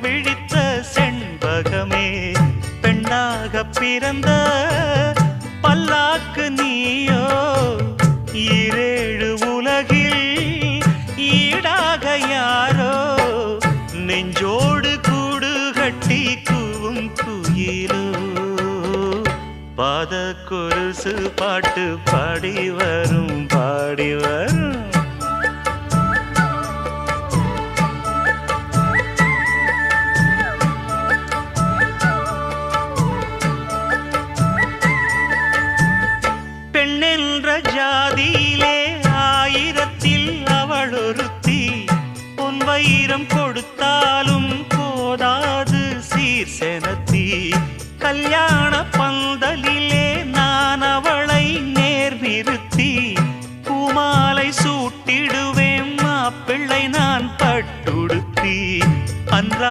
விழித்த செண்பகமே பெண்ணாக பிறந்த பல்லாக்கு நீயோ ஈரேழு உலகில் ஈடாக யாரோ நெஞ்சோடு கூடு கட்டி கூவும் குயிலோ பாத கொலுசு பாட்டு பாடி வரும்